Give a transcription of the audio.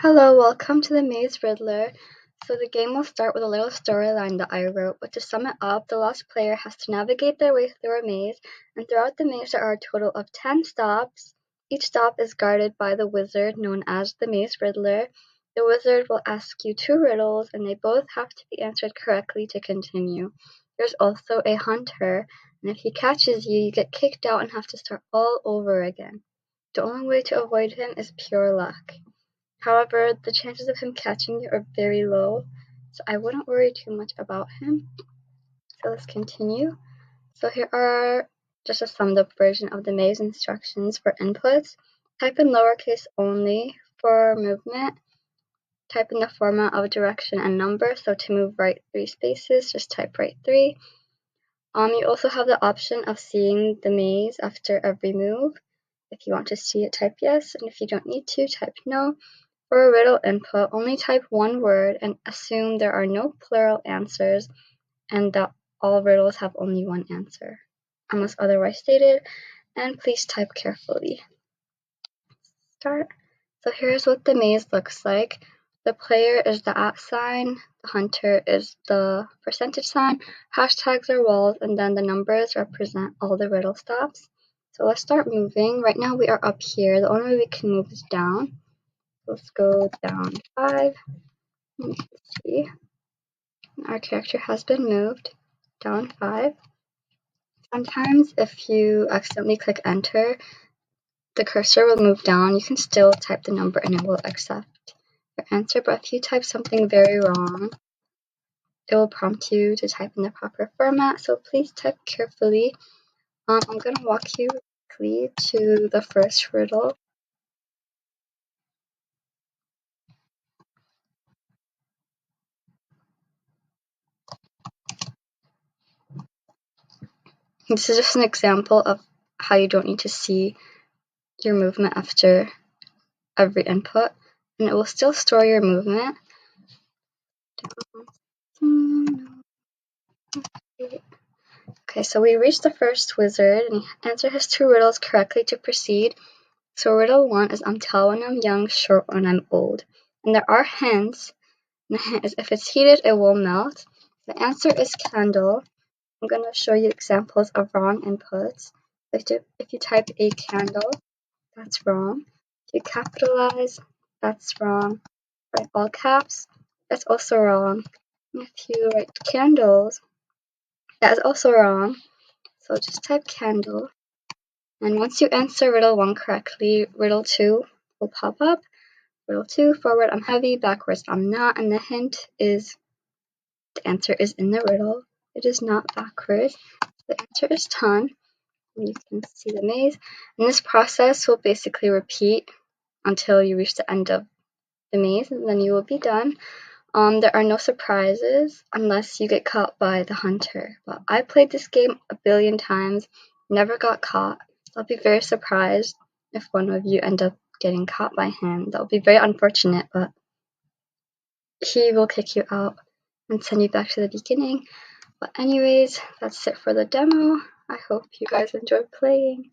Hello, welcome to the Maze Riddler. So the game will start with a little storyline that I wrote, but to sum it up, the lost player has to navigate their way through a maze, and throughout the maze there are a total of 10 stops. Each stop is guarded by the wizard known as the Maze Riddler. The wizard will ask you two riddles, and they both have to be answered correctly to continue. There's also a hunter, and if he catches you, you get kicked out and have to start all over again. The only way to avoid him is pure luck. However, the chances of him catching you are very low, so I wouldn't worry too much about him. So let's continue. So here are just a summed up version of the maze instructions for inputs. Type in lowercase only for movement. Type in the format of direction and number. So to move right 3 spaces, just type right 3. You also have the option of seeing the maze after every move. If you want to see it, type yes, and if you don't need to, type no. For a riddle input, only type one word and assume there are no plural answers and that all riddles have only one answer, unless otherwise stated, and please type carefully. Start. So here's what the maze looks like. The player is the @ sign, the hunter is the percentage sign, hashtags are walls, and then the numbers represent all the riddle stops. So let's start moving. Right now we are up here. The only way we can move is down. Let's go down 5. Let's see. Our character has been moved down 5. Sometimes if you accidentally click enter, the cursor will move down. You can still type the number and it will accept your answer, but if you type something very wrong, it will prompt you to type in the proper format, so please type carefully. I'm going to walk you quickly to the first riddle. This is just an example of how you don't need to see your movement after every input, and it will still store your movement. Okay, so we reached the first wizard, and he answered his 2 riddles correctly to proceed. So riddle 1 is I'm tall when I'm young, short when I'm old. And there are hints. And the hint is if it's heated, it will melt. The answer is candle. I'm going to show you examples of wrong inputs. If you type a candle, that's wrong. If you capitalize, that's wrong. Write all caps, that's also wrong. And if you write candles, that is also wrong. So just type candle. And once you answer riddle 1 correctly, riddle 2 will pop up. Riddle 2, forward I'm heavy, backwards I'm not, and the hint is the answer is in the riddle. It is not backwards. The answer is ton. And you can see the maze. And this process will basically repeat until you reach the end of the maze, and then you will be done. There are no surprises unless you get caught by the hunter. But I played this game a billion times, never got caught. So I'll be very surprised if one of you end up getting caught by him. That would be very unfortunate, but he will kick you out and send you back to the beginning. But anyways, that's it for the demo. I hope you guys enjoyed playing.